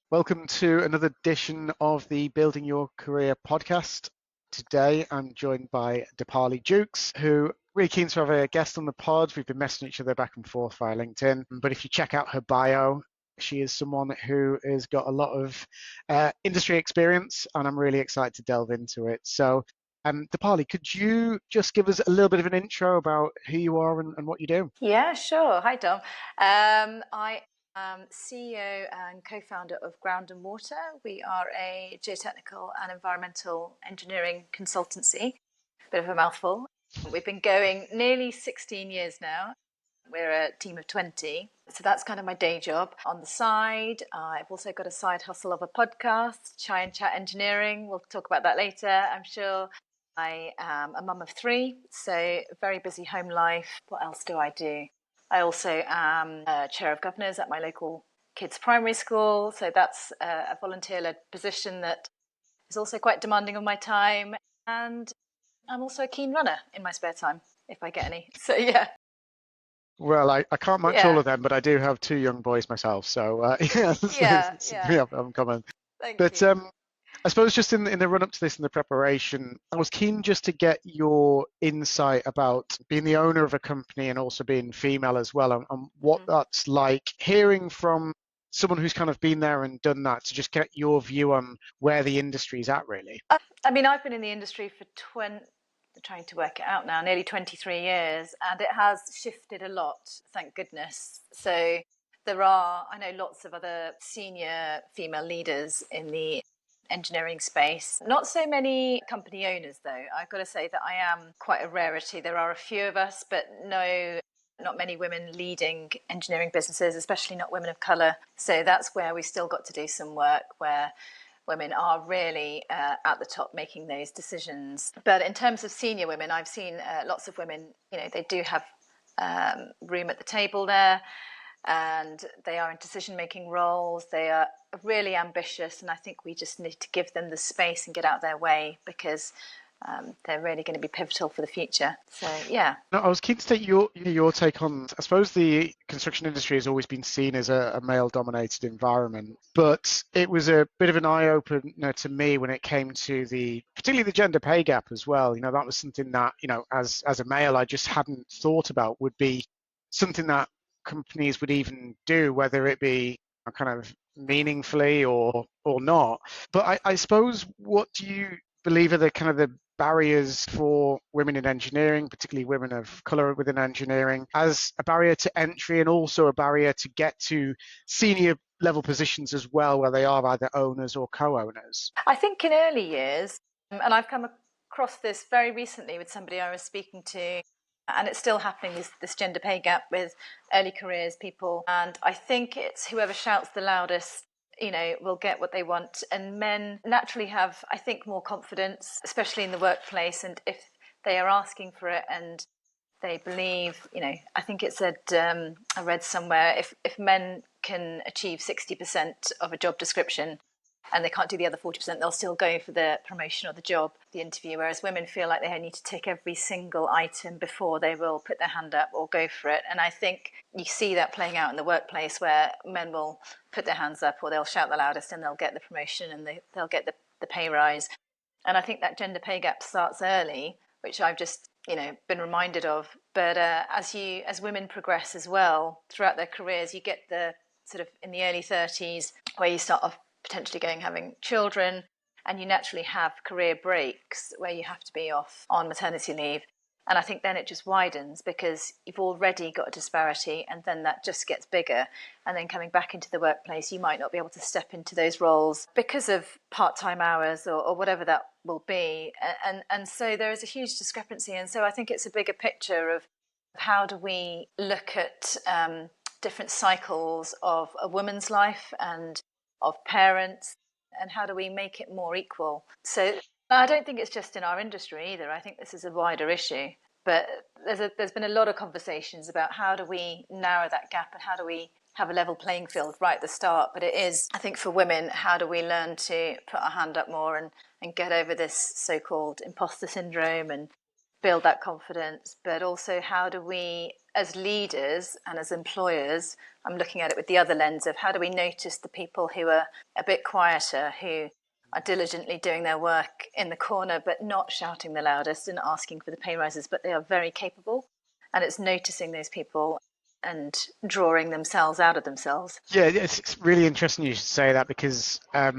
Welcome to another edition of the Building Your Career podcast. Today I'm joined by Dipalee Jukes, who really keen to have a guest on the pod. We've been messaging each other back and forth via LinkedIn, but if you check out her bio, she is someone who has got a lot of industry experience, and I'm really excited to delve into it. So, Dipalee, could you just give us a little bit of an intro about who you are and what you do? Yeah, sure. Hi, Dom. I am CEO and co-founder of Ground and Water. We are a geotechnical and environmental engineering consultancy. Bit of a mouthful. We've been going nearly 16 years now. We're a team of 20. So that's kind of my day job. On the side, I've also got a side hustle of a podcast, Chai and Chat Engineering. We'll talk about that later, I'm sure. I am a mum of 3, so very busy home life. What else do I do? I also am chair of governors at my local kids' primary school. So that's a volunteer-led position that is also quite demanding of my time. And I'm also a keen runner in my spare time, if I get any. So yeah. Well, I can't match all Yeah. of them, but I do have 2 young boys myself, so yeah, Yeah. it's Yeah. we have common. Thank But you. I suppose just in the run up to this and the preparation, I was keen just to get your insight about being the owner of a company and also being female as well, and what Mm. that's like. Hearing from someone who's kind of been there and done that, to just get your view on where the industry's at, really. I mean, I've been in the industry for trying to work it out now, nearly 23 years, and it has shifted a lot, thank goodness. So I know lots of other senior female leaders in the engineering space. Not so many company owners, though. I've got to say that I am quite a rarity. There are a few of us, but no, not many women leading engineering businesses, especially not women of colour. So that's where we still got to do some work where women are really at the top making those decisions. But in terms of senior women, I've seen lots of women, they do have room at the table there, and they are in decision-making roles. They are really ambitious, and I think we just need to give them the space and get out their way, because they're really going to be pivotal for the future. So, yeah. No, I was keen to take your take on. I suppose the construction industry has always been seen as a male-dominated environment, but it was a bit of an eye-opener to me when it came to particularly the gender pay gap as well. That was something that, as a male, I just hadn't thought about would be something that companies would even do, whether it be kind of meaningfully or not. But I suppose, what do you believe are the kind of the barriers for women in engineering, particularly women of colour within engineering, as a barrier to entry and also a barrier to get to senior level positions as well, where they are either owners or co-owners? I think in early years, and I've come across this very recently with somebody I was speaking to, and it's still happening, this gender pay gap with early careers people. And I think it's whoever shouts the loudest, will get what they want. And men naturally have, I think, more confidence, especially in the workplace. And if they are asking for it and they believe, I think it said, I read somewhere, if men can achieve 60% of a job description and they can't do the other 40%, they'll still go for the promotion or the job, the interview, whereas women feel like they need to tick every single item before they will put their hand up or go for it. And I think you see that playing out in the workplace, where men will put their hands up or they'll shout the loudest and they'll get the promotion and they'll get the pay rise. And I think that gender pay gap starts early, which I've just been reminded of. But as women progress as well throughout their careers, you get the sort of in the early 30s where you start off potentially having children, and you naturally have career breaks where you have to be off on maternity leave. And I think then it just widens, because you've already got a disparity, and then that just gets bigger. And then coming back into the workplace, you might not be able to step into those roles because of part-time hours or whatever that will be. And so there is a huge discrepancy. And so I think it's a bigger picture of how do we look at different cycles of a woman's life and of parents, and how do we make it more equal? So I don't think it's just in our industry either. I think this is a wider issue. But there's been a lot of conversations about how do we narrow that gap and how do we have a level playing field right at the start. But it is, I think, for women, how do we learn to put our hand up more and get over this so-called imposter syndrome and build that confidence, but also how do we, as leaders and as employers, I'm looking at it with the other lens of how do we notice the people who are a bit quieter, who are diligently doing their work in the corner, but not shouting the loudest and asking for the pay rises, but they are very capable. And it's noticing those people and drawing themselves out of themselves. Yeah, it's really interesting you should say that because I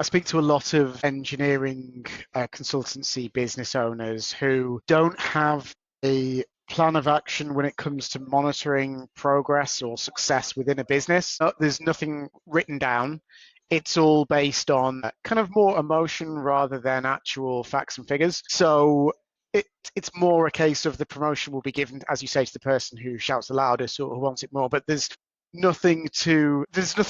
speak to a lot of engineering consultancy business owners who don't have a plan of action when it comes to monitoring progress or success within a business. There's nothing written down. It's all based on kind of more emotion rather than actual facts and figures. So it's more a case of the promotion will be given, as you say, to the person who shouts the loudest or who wants it more. But there's nothing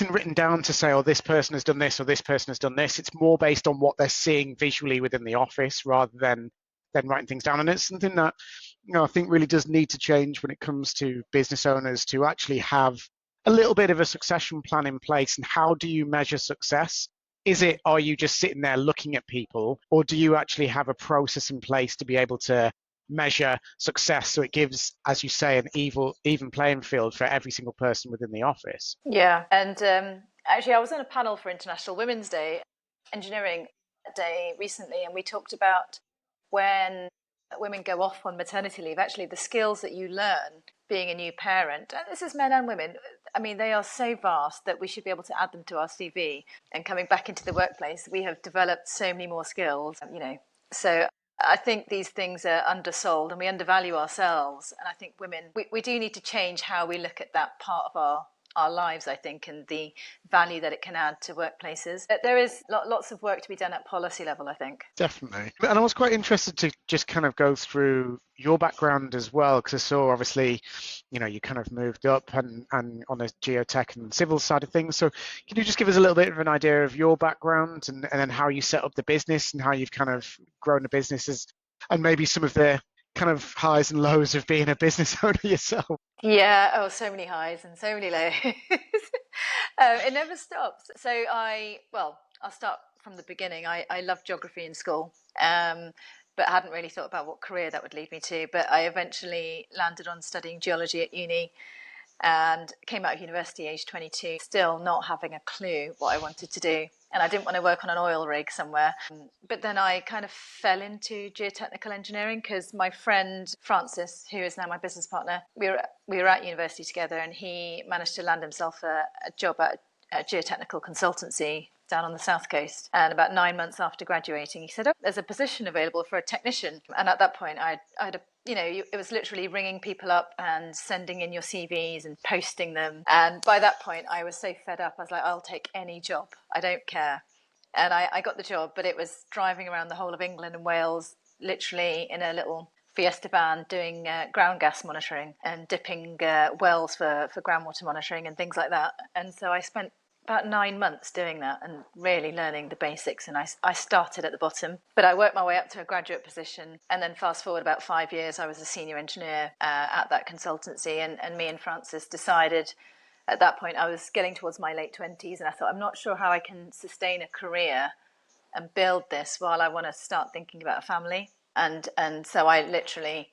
written down to say, oh, this person has done this or this person has done this. It's more based on what they're seeing visually within the office rather than writing things down. And it's something that I think really does need to change when it comes to business owners to actually have a little bit of a succession plan in place. And how do you measure success? Are you just sitting there looking at people, or do you actually have a process in place to be able to measure success so it gives, as you say, an even playing field for every single person within the office? Yeah, and actually, I was on a panel for International Women's Day, Engineering Day recently, and we talked about when women go off on maternity leave, actually the skills that you learn being a new parent, and this is men and women, I mean, they are so vast that we should be able to add them to our CV. And coming back into the workplace, we have developed so many more skills, So I think these things are undersold and we undervalue ourselves. And I think women, we do need to change how we look at that part of our lives, I think, and the value that it can add to workplaces. But there is lots of work to be done at policy level, I think. Definitely. And I was quite interested to just kind of go through your background as well, because I saw obviously, you kind of moved up and on the geotech and civil side of things. So can you just give us a little bit of an idea of your background and then how you set up the business and how you've kind of grown the businesses and maybe some of the kind of highs and lows of being a business owner yourself? Yeah, oh, so many highs and so many lows. It never stops. So I'll start from the beginning. I loved geography in school, but hadn't really thought about what career that would lead me to. But I eventually landed on studying geology at uni and came out of university age 22, still not having a clue what I wanted to do. And I didn't want to work on an oil rig somewhere. But then I kind of fell into geotechnical engineering because my friend Francis, who is now my business partner, we were at university together, and he managed to land himself a job at a geotechnical consultancy down on the south coast. And about 9 months after graduating, he said, "Oh, there's a position available for a technician." And at that point, it was literally ringing people up and sending in your CVs and posting them. And by that point, I was so fed up. I was like, I'll take any job. I don't care. And I got the job, but it was driving around the whole of England and Wales, literally in a little Fiesta van doing ground gas monitoring and dipping wells for groundwater monitoring and things like that. And so I spent about 9 months doing that and really learning the basics. And I started at the bottom, but I worked my way up to a graduate position. And then fast forward about 5 years, I was a senior engineer at that consultancy. And me and Francis decided at that point, I was getting towards my late 20s. And I thought, I'm not sure how I can sustain a career and build this while I want to start thinking about a family. And so I literally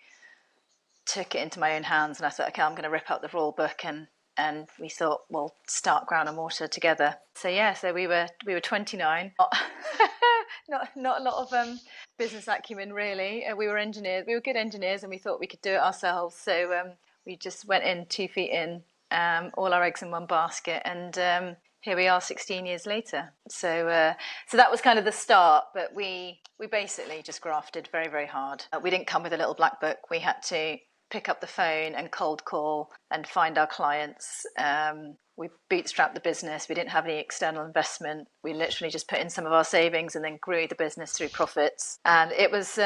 took it into my own hands and I thought, okay, I'm going to rip out the rule book, and we thought we'll start Ground and Water together. So we were 29. Not a lot of business acumen really. We were engineers. We were good engineers, and we thought we could do it ourselves. So we just went in 2 feet in, all our eggs in one basket, and here we are 16 years later. So that was kind of the start, but we basically just grafted very, very hard. We didn't come with a little black book. We had to pick up the phone and cold call and find our clients. We bootstrapped the business. We didn't have any external investment. We literally just put in some of our savings and then grew the business through profits. And it was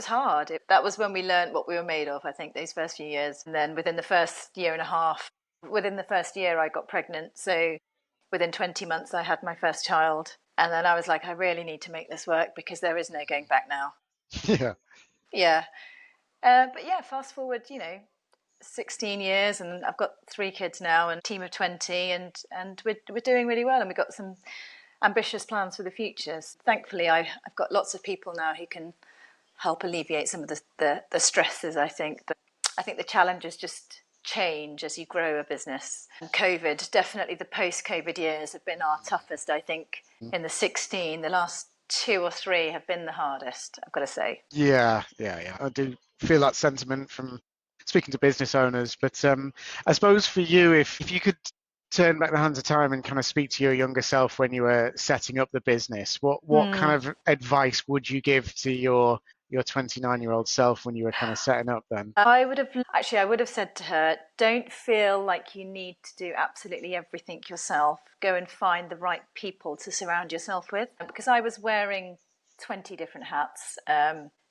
hard. That was when we learned what we were made of, I think, those first few years. And then within the first year and a half, within the first year, I got pregnant. So within 20 months, I had my first child. And then I was like, I really need to make this work because there is no going back now. Yeah. Yeah. But yeah, fast forward, 16 years, and I've got 3 kids now and a team of 20, and we're doing really well, and we've got some ambitious plans for the future. So thankfully, I've got lots of people now who can help alleviate some of the stresses, I think. But I think the challenges just change as you grow a business. And COVID, definitely the post-COVID years have been our toughest, I think. In the last 2 or 3 have been the hardest, I've got to say. Yeah. I do feel that sentiment from speaking to business owners. But I suppose for you, if you could turn back the hands of time and kind of speak to your younger self when you were setting up the business, what kind of advice would you give to your 29-year-old self when you were kind of setting up then? I would have said to her, don't feel like you need to do absolutely everything yourself. Go and find the right people to surround yourself with. Because I was wearing 20 different hats,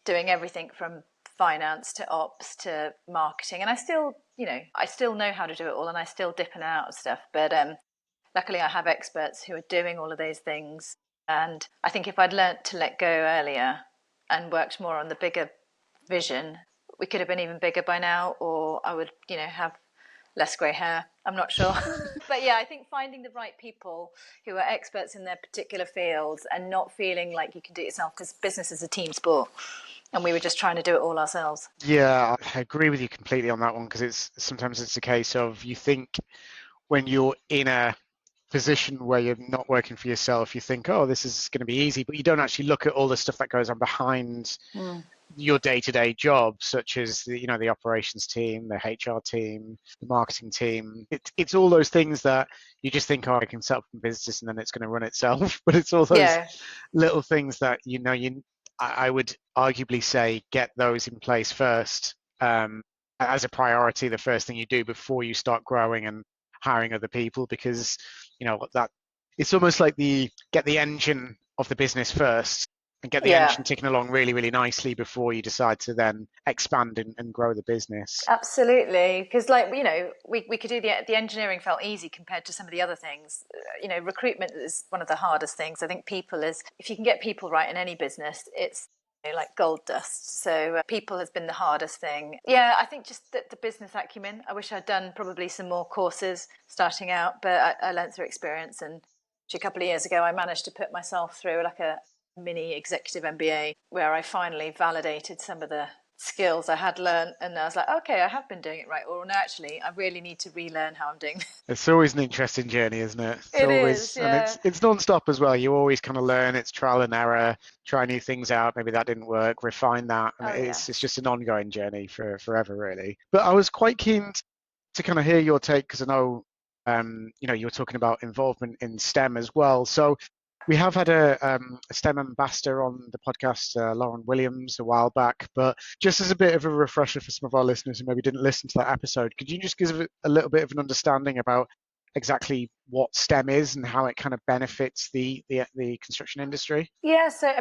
doing everything from finance to ops to marketing. And I still know how to do it all, and I still dip in and out of stuff. But luckily I have experts who are doing all of those things. And I think if I'd learnt to let go earlier and worked more on the bigger vision, we could have been even bigger by now, or I would, have less grey hair. I'm not sure. But yeah, I think finding the right people who are experts in their particular fields and not feeling like you can do it yourself, because business is a team sport and we were just trying to do it all ourselves. Yeah, I agree with you completely on that one, because sometimes it's a case of, you think when you're in a position where you're not working for yourself, you think, oh, this is going to be easy, but you don't actually look at all the stuff that goes on behind your day-to-day job, such as the operations team, the HR team, the marketing team. It's all those things that you just think, oh, I can set up a business and then it's going to run itself. But it's all those little things that I would arguably say, get those in place first, as a priority, the first thing you do before you start growing and hiring other people, because that it's almost like get the engine of the business first and get the engine ticking along really, really nicely before you decide to then expand and grow the business. Absolutely, because we could do the engineering felt easy compared to some of the other things. Recruitment is one of the hardest things. I think if you can get people right in any business, it's like gold dust. So people has been the hardest thing. Yeah, I think just the business acumen. I wish I'd done probably some more courses starting out, but I learned through experience. And a couple of years ago, I managed to put myself through like a mini executive MBA where I finally validated some of the skills I had learned, and I was like, okay, I have been doing it right, or no, actually I really need to relearn how I'm doing. It's always an interesting journey, isn't it? It is, yeah. And it's non-stop as well. You always kind of learn. It's trial and error, try new ththings out. Maybe that didn't work, refine that. It's just an ongoing journey for forever, really. But I was quite keen to kind of hear your take, because I know you were talking about involvement in STEM as well. So we have had a STEM ambassador on the podcast, Lauren Williams, a while back. But just as a bit of a refresher for some of our listeners who maybe didn't listen to that episode, could you just give a little bit of an understanding about exactly what STEM is and how it kind of benefits the construction industry? Yeah, so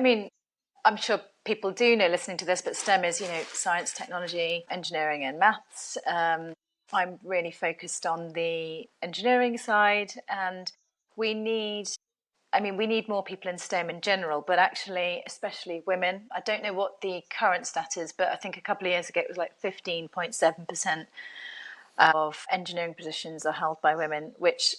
I'm sure people do know listening to this, but STEM is science, technology, engineering, and maths. I'm really focused on the engineering side, and we need more people in STEM in general, but actually, especially women. I don't know what the current stat is, but I think a couple of years ago it was like 15.7% of engineering positions are held by women, which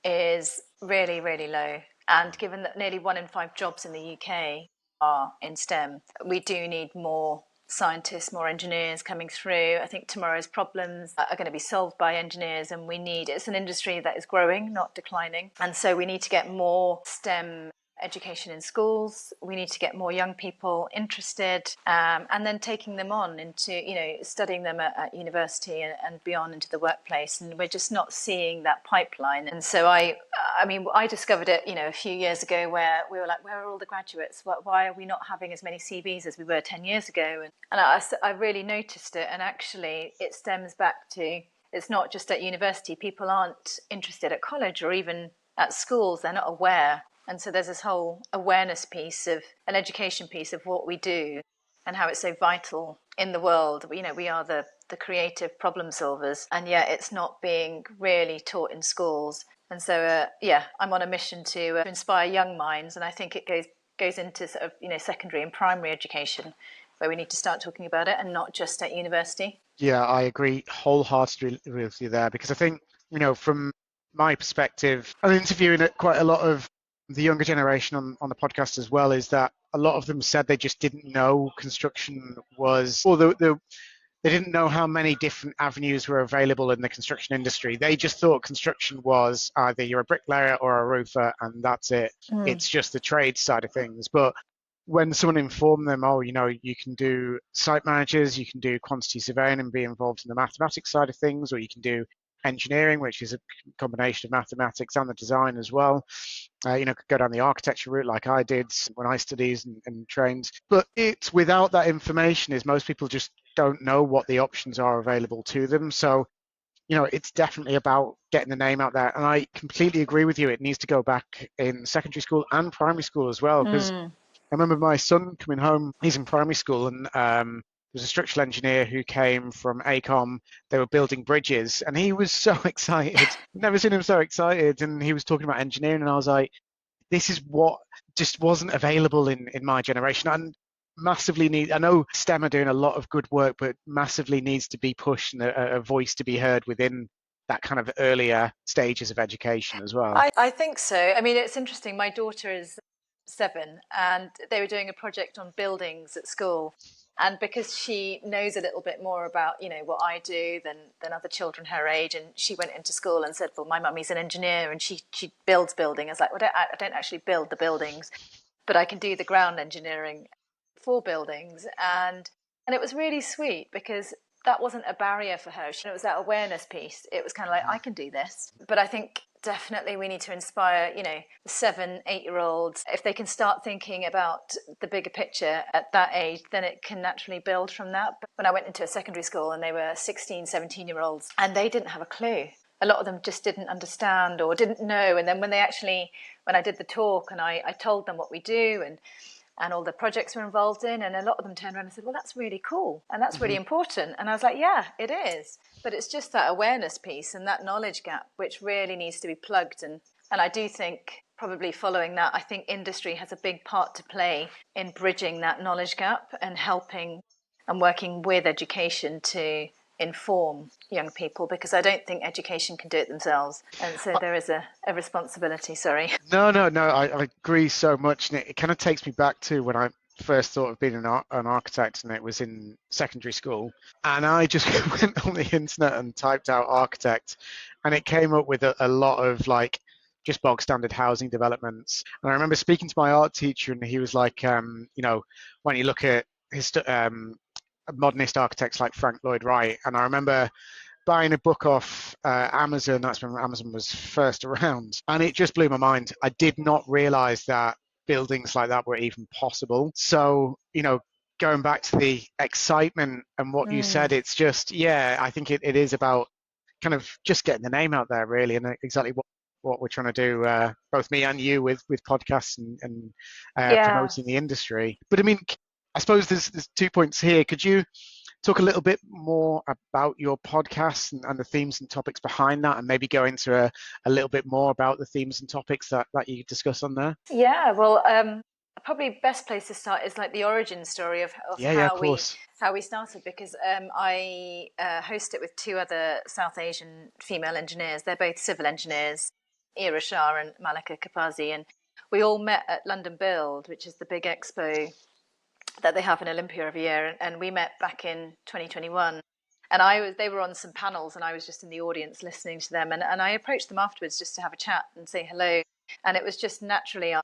is really, really low. And given that nearly 1 in 5 jobs in the UK are in STEM, we do need more scientists, more engineers coming through. I think tomorrow's problems are going to be solved by engineers, and it's an industry that is growing, not declining. And so we need to get more STEM education in schools. We need to get more young people interested, and then taking them on into studying them at university and beyond into the workplace. And we're just not seeing that pipeline. And so I discovered it a few years ago, where we were like, where are all the graduates? Why are we not having as many CVs as we were 10 years ago? And I really noticed it. And actually it stems back to, it's not just at university. People aren't interested at college or even at schools. They're not aware. And so there's this whole awareness piece of an education piece of what we do and how it's so vital in the world. We are the creative problem solvers, and yet it's not being really taught in schools. And so, I'm on a mission to inspire young minds. And I think it goes into sort of, secondary and primary education, where we need to start talking about it, and not just at university. Yeah, I agree wholeheartedly with you there, because I think, from my perspective, I'm interviewing quite a lot of the younger generation on the podcast as well is that a lot of them said they just didn't know construction was, or they didn't know how many different avenues were available in the construction industry. They just thought construction was either you're a bricklayer or a roofer, and that's it. It's just the trade side of things. But when someone informed them, oh, you can do site managers, you can do quantity surveying and be involved in the mathematics side of things, or you can do engineering, which is a combination of mathematics and the design as well. Could go down the architecture route like I did when I studied and trained. But it's without that information is most people just don't know what the options are available to them. So, it's definitely about getting the name out there. And I completely agree with you. It needs to go back in secondary school and primary school as well. Because I remember my son coming home, he's in primary school, and there's a structural engineer who came from ACOM. They were building bridges, and he was so excited. Never seen him so excited. And he was talking about engineering, and I was like, this is what just wasn't available in my generation. And massively I know STEM are doing a lot of good work, but massively needs to be pushed and a voice to be heard within that kind of earlier stages of education as well. I think so. I mean, it's interesting. My daughter is 7, and they were doing a project on buildings at school. And because she knows a little bit more about, what I do than other children her age, and she went into school and said, well, my mummy's an engineer and she builds buildings. I was like, well, I don't actually build the buildings, but I can do the ground engineering for buildings. And it was really sweet because that wasn't a barrier for her. It was that awareness piece. It was kind of like, I can do this. But I think definitely we need to inspire, 7, 8-year-olds. If they can start thinking about the bigger picture at that age, then it can naturally build from that. But when I went into a secondary school and they were 16, 17-year-olds, and they didn't have a clue. A lot of them just didn't understand or didn't know. And then when I did the talk and I told them what we do and all the projects we're involved in, and a lot of them turned around and said, well, that's really cool and that's really important. And I was like, yeah, it is. But it's just that awareness piece and that knowledge gap which really needs to be plugged. And I do think probably following that, I think industry has a big part to play in bridging that knowledge gap and helping and working with education to inform young people, because I don't think education can do it themselves. And so there is a responsibility, sorry. No, I agree so much. And it kind of takes me back to when I first thought of being an architect, and it was in secondary school. And I just went on the internet and typed out architect, and it came up with a lot of just bog standard housing developments. And I remember speaking to my art teacher, and he was like, when you look at modernist architects like Frank Lloyd Wright, and I remember buying a book off Amazon. That's when Amazon was first around, and it just blew my mind. I did not realize that buildings like that were even possible. So, going back to the excitement and what you said, it's just, I think it is about kind of just getting the name out there, really, and exactly what we're trying to do, both me and you, with podcasts and promoting the industry. But I mean, I suppose there's 2 points here. Could you talk a little bit more about your podcast and the themes and topics behind that, and maybe go into a little bit more about the themes and topics that you discuss on there? Yeah, well, probably best place to start is the origin story of how we started, because I host it with 2 other South Asian female engineers. They're both civil engineers, Ira Shah and Malika Kapazi, and we all met at London Build, which is the big expo that they have in Olympia every year, and we met back in 2021. And they were on some panels, and I was just in the audience listening to them, and I approached them afterwards just to have a chat and say hello. And it was just naturally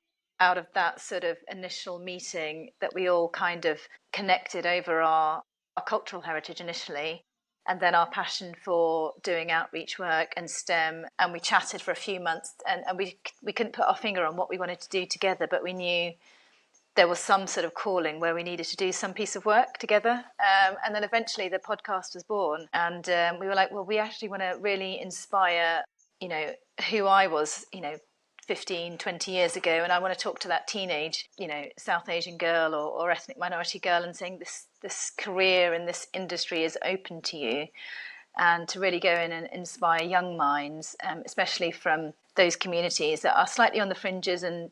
out of that sort of initial meeting that we all kind of connected over our cultural heritage initially, and then our passion for doing outreach work and STEM. And we chatted for a few months, and we couldn't put our finger on what we wanted to do together, but we knew there was some sort of calling where we needed to do some piece of work together. And then eventually the podcast was born. And we were like, well, we actually want to really inspire, who I was, 15, 20 years ago. And I want to talk to that teenage, South Asian girl or ethnic minority girl, and saying this career in this industry is open to you. And to really go in and inspire young minds, especially from those communities that are slightly on the fringes, and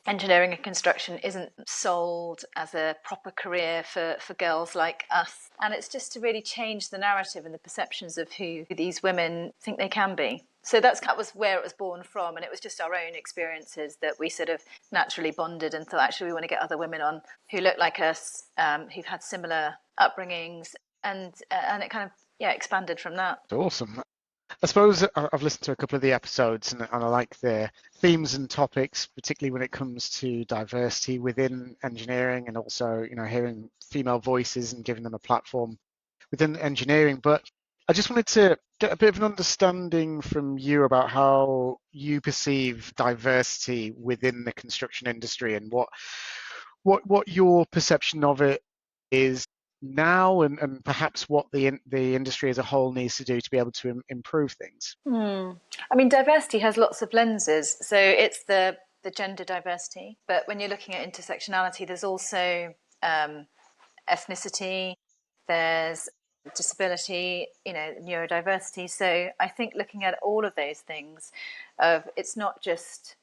engineering and construction isn't sold as a proper career for girls like us. And it's just to really change the narrative and the perceptions of who these women think they can be. So that was where it was born from, and it was just our own experiences that we sort of naturally bonded and thought, actually, we want to get other women on who look like us, who've had similar upbringings, and it kind of expanded from that. Awesome. I suppose I've listened to a couple of the episodes and I like the themes and topics, particularly when it comes to diversity within engineering and also, hearing female voices and giving them a platform within engineering. But I just wanted to get a bit of an understanding from you about how you perceive diversity within the construction industry and what your perception of it is now, and perhaps what the industry as a whole needs to do to be able to improve things. I mean, diversity has lots of lenses. So it's the gender diversity, but when you're looking at intersectionality, there's also ethnicity, there's disability, neurodiversity. So I think looking at all of those things, it's not just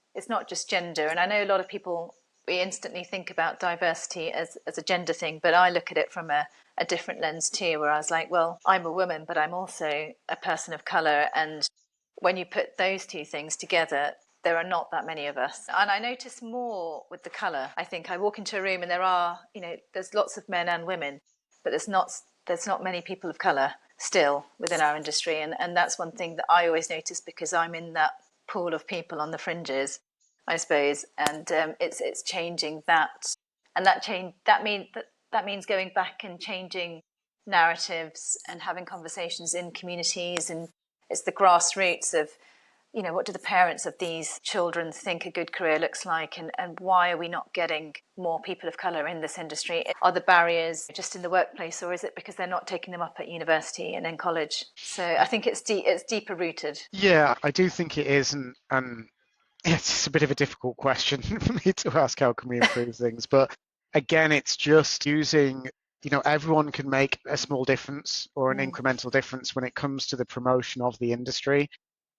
gender. And I know a lot of people, we instantly think about diversity as a gender thing, but I look at it from a different lens too, where I was like, well, I'm a woman, but I'm also a person of colour. And when you put those two things together, there are not that many of us. And I notice more with the colour. I think I walk into a room and there's lots of men and women, but there's not many people of colour still within our industry. And that's one thing that I always notice, because I'm in that pool of people on the fringes, I suppose, and it's changing that, and that means going back and changing narratives and having conversations in communities, and it's the grassroots of, what do the parents of these children think a good career looks like, and why are we not getting more people of colour in this industry? Are the barriers just in the workplace, or is it because they're not taking them up at university and in college? So I think it's deeper rooted. Yeah, I do think it is, and it's a bit of a difficult question for me to ask, how can we improve things? But again, it's just using, everyone can make a small difference or an incremental difference when it comes to the promotion of the industry,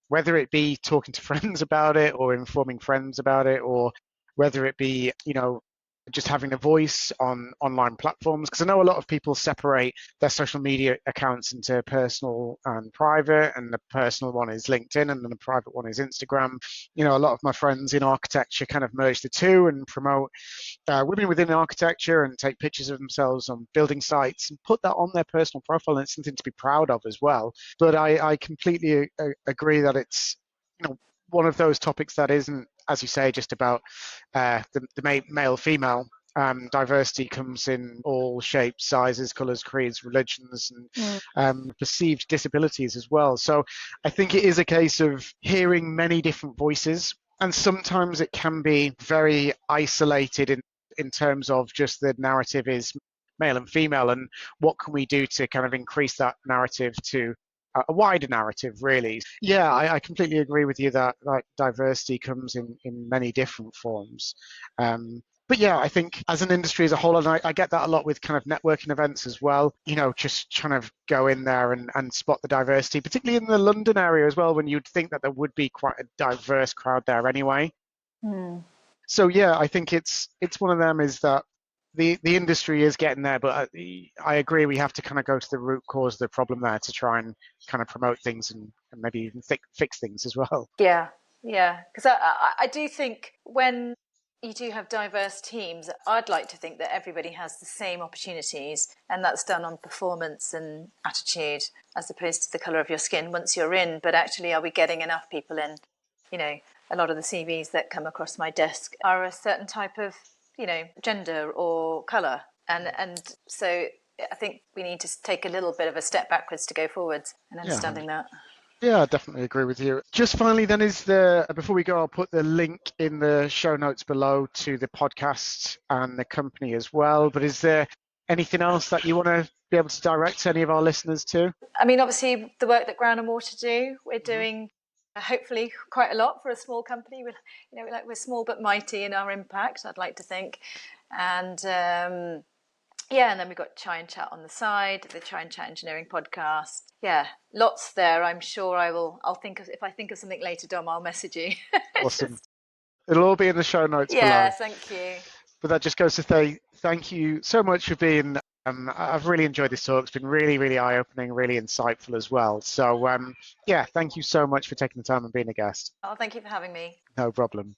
whether it be talking to friends about it or informing friends about it, or whether it be, just having a voice on online platforms. Because I know a lot of people separate their social media accounts into personal and private, and the personal one is LinkedIn and then the private one is Instagram. A lot of my friends in architecture kind of merge the two and promote women within architecture and take pictures of themselves on building sites and put that on their personal profile, and it's something to be proud of as well. But I completely agree that it's, one of those topics that isn't, as you say, just about the male-female. Diversity comes in all shapes, sizes, colours, creeds, religions, and perceived disabilities as well. So I think it is a case of hearing many different voices, and sometimes it can be very isolated in terms of just the narrative is male and female, and what can we do to kind of increase that narrative to a wider narrative, really. Yeah, I completely agree with you that diversity comes in many different forms. But yeah, I think as an industry as a whole, and I get that a lot with kind of networking events as well, just trying to go in there and spot the diversity, particularly in the London area as well, when you'd think that there would be quite a diverse crowd there anyway. So yeah, I think it's one of them, is that the industry is getting there, but I agree we have to kind of go to the root cause of the problem there to try and kind of promote things and maybe even fix things as well. Yeah, because I do think when you do have diverse teams, I'd like to think that everybody has the same opportunities, and that's done on performance and attitude as opposed to the colour of your skin once you're in. But actually, are we getting enough people in? A lot of the CVs that come across my desk are a certain type of gender or colour, and so I think we need to take a little bit of a step backwards to go forwards and understanding that. Yeah, I definitely agree with you. Just finally then, before we go, I'll put the link in the show notes below to the podcast and the company as well. But is there anything else that you want to be able to direct any of our listeners to? I mean, obviously the work that Ground and Water do, we're doing hopefully quite a lot for a small company. We're small but mighty in our impact, I'd like to think. And and then we've got Chai and Chat on the side, the Chai and Chat Engineering podcast. Yeah, lots there. I'm sure I'll think of, if I think of something later, Dom, I'll message you. Awesome. It'll all be in the show notes below. Yeah, thank you. But that just goes to say thank you so much for being I've really enjoyed this talk. It's been really, really eye-opening, really insightful as well. So yeah, thank you so much for taking the time and being a guest. Oh, thank you for having me. No problem.